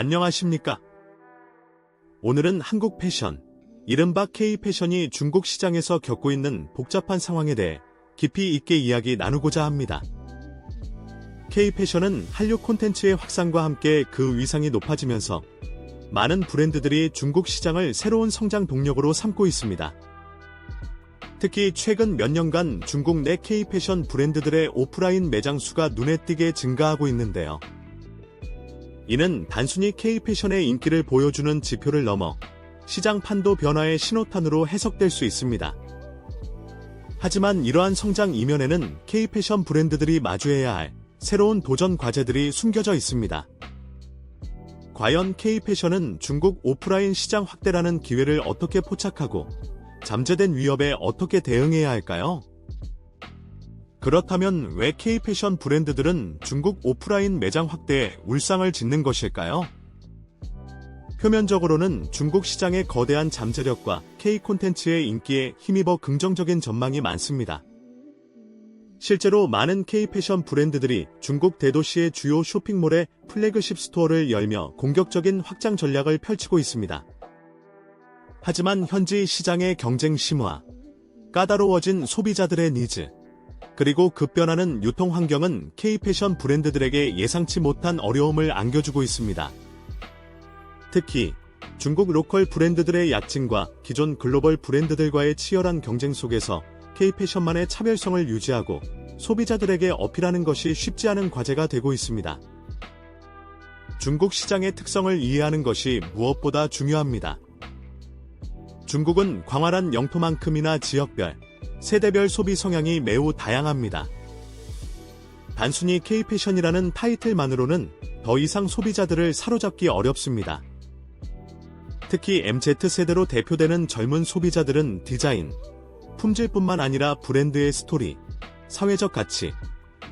안녕하십니까? 오늘은 한국 패션, 이른바 K-패션이 중국 시장에서 겪고 있는 복잡한 상황에 대해 깊이 있게 이야기 나누고자 합니다. K-패션은 한류 콘텐츠의 확산과 함께 그 위상이 높아지면서 많은 브랜드들이 중국 시장을 새로운 성장 동력으로 삼고 있습니다. 특히 최근 몇 년간 중국 내 K-패션 브랜드들의 오프라인 매장 수가 눈에 띄게 증가하고 있는데요. 이는 단순히 K-패션의 인기를 보여주는 지표를 넘어 시장 판도 변화의 신호탄으로 해석될 수 있습니다. 하지만 이러한 성장 이면에는 K-패션 브랜드들이 마주해야 할 새로운 도전 과제들이 숨겨져 있습니다. 과연 K-패션은 중국 오프라인 시장 확대라는 기회를 어떻게 포착하고 잠재된 위협에 어떻게 대응해야 할까요? 그렇다면 왜 K-패션 브랜드들은 중국 오프라인 매장 확대에 울상을 짓는 것일까요? 표면적으로는 중국 시장의 거대한 잠재력과 K-콘텐츠의 인기에 힘입어 긍정적인 전망이 많습니다. 실제로 많은 K-패션 브랜드들이 중국 대도시의 주요 쇼핑몰에 플래그십 스토어를 열며 공격적인 확장 전략을 펼치고 있습니다. 하지만 현지 시장의 경쟁 심화, 까다로워진 소비자들의 니즈, 그리고 급변하는 유통 환경은 K-패션 브랜드들에게 예상치 못한 어려움을 안겨주고 있습니다. 특히 중국 로컬 브랜드들의 약진과 기존 글로벌 브랜드들과의 치열한 경쟁 속에서 K-패션만의 차별성을 유지하고 소비자들에게 어필하는 것이 쉽지 않은 과제가 되고 있습니다. 중국 시장의 특성을 이해하는 것이 무엇보다 중요합니다. 중국은 광활한 영토만큼이나 지역별, 세대별 소비 성향이 매우 다양합니다. 단순히 K-패션이라는 타이틀만으로는 더 이상 소비자들을 사로잡기 어렵습니다. 특히 MZ세대로 대표되는 젊은 소비자들은 디자인, 품질뿐만 아니라 브랜드의 스토리, 사회적 가치,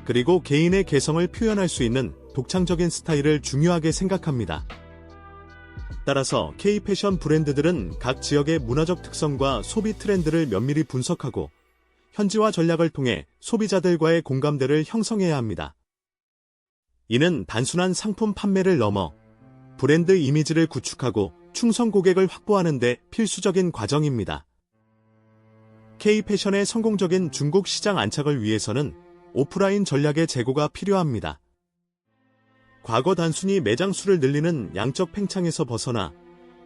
그리고 개인의 개성을 표현할 수 있는 독창적인 스타일을 중요하게 생각합니다. 따라서 K-패션 브랜드들은 각 지역의 문화적 특성과 소비 트렌드를 면밀히 분석하고 현지화 전략을 통해 소비자들과의 공감대를 형성해야 합니다. 이는 단순한 상품 판매를 넘어 브랜드 이미지를 구축하고 충성 고객을 확보하는 데 필수적인 과정입니다. K-패션의 성공적인 중국 시장 안착을 위해서는 오프라인 전략의 재고가 필요합니다. 과거 단순히 매장 수를 늘리는 양적 팽창에서 벗어나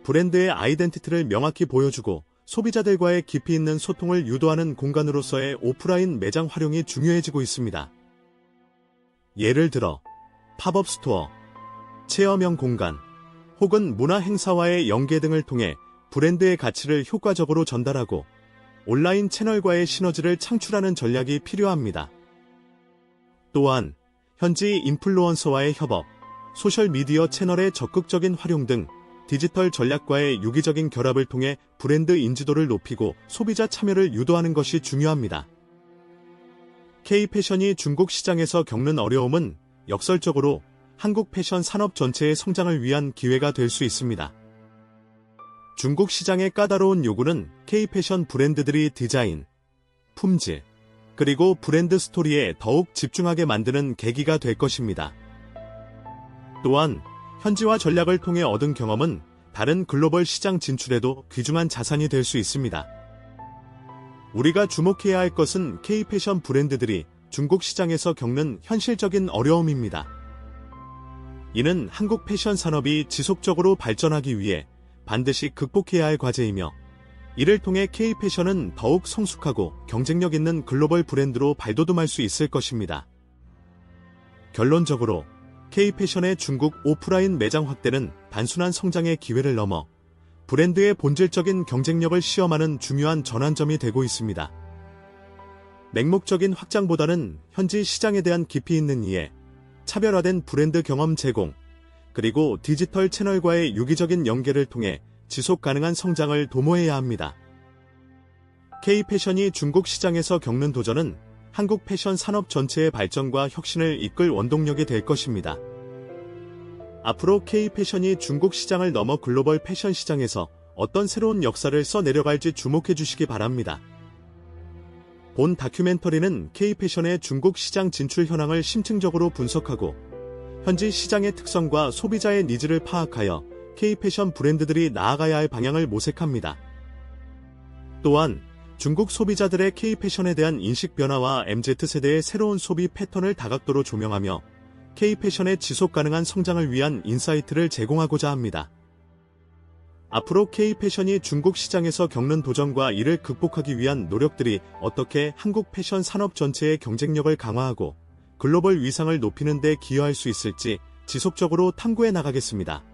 브랜드의 아이덴티티를 명확히 보여주고 소비자들과의 깊이 있는 소통을 유도하는 공간으로서의 오프라인 매장 활용이 중요해지고 있습니다. 예를 들어 팝업 스토어, 체험형 공간, 혹은 문화 행사와의 연계 등을 통해 브랜드의 가치를 효과적으로 전달하고 온라인 채널과의 시너지를 창출하는 전략이 필요합니다. 또한 현지 인플루언서와의 협업, 소셜미디어 채널의 적극적인 활용 등 디지털 전략과의 유기적인 결합을 통해 브랜드 인지도를 높이고 소비자 참여를 유도하는 것이 중요합니다. K-패션이 중국 시장에서 겪는 어려움은 역설적으로 한국 패션 산업 전체의 성장을 위한 기회가 될 수 있습니다. 중국 시장의 까다로운 요구는 K-패션 브랜드들이 디자인, 품질, 그리고 브랜드 스토리에 더욱 집중하게 만드는 계기가 될 것입니다. 또한 현지화 전략을 통해 얻은 경험은 다른 글로벌 시장 진출에도 귀중한 자산이 될 수 있습니다. 우리가 주목해야 할 것은 K-패션 브랜드들이 중국 시장에서 겪는 현실적인 어려움입니다. 이는 한국 패션 산업이 지속적으로 발전하기 위해 반드시 극복해야 할 과제이며 이를 통해 K-패션은 더욱 성숙하고 경쟁력 있는 글로벌 브랜드로 발돋움할 수 있을 것입니다. 결론적으로 K-패션의 중국 오프라인 매장 확대는 단순한 성장의 기회를 넘어 브랜드의 본질적인 경쟁력을 시험하는 중요한 전환점이 되고 있습니다. 맹목적인 확장보다는 현지 시장에 대한 깊이 있는 이해, 차별화된 브랜드 경험 제공, 그리고 디지털 채널과의 유기적인 연계를 통해 지속 가능한 성장을 도모해야 합니다. K-패션이 중국 시장에서 겪는 도전은 한국 패션 산업 전체의 발전과 혁신을 이끌 원동력이 될 것입니다. 앞으로 K-패션이 중국 시장을 넘어 글로벌 패션 시장에서 어떤 새로운 역사를 써내려갈지 주목해 주시기 바랍니다. 본 다큐멘터리는 K-패션의 중국 시장 진출 현황을 심층적으로 분석하고 현지 시장의 특성과 소비자의 니즈를 파악하여 K-패션 브랜드들이 나아가야 할 방향을 모색합니다. 또한 중국 소비자들의 K-패션에 대한 인식 변화와 MZ세대의 새로운 소비 패턴을 다각도로 조명하며 K-패션의 지속가능한 성장을 위한 인사이트를 제공하고자 합니다. 앞으로 K-패션이 중국 시장에서 겪는 도전과 이를 극복하기 위한 노력들이 어떻게 한국 패션 산업 전체의 경쟁력을 강화하고 글로벌 위상을 높이는 데 기여할 수 있을지 지속적으로 탐구해 나가겠습니다.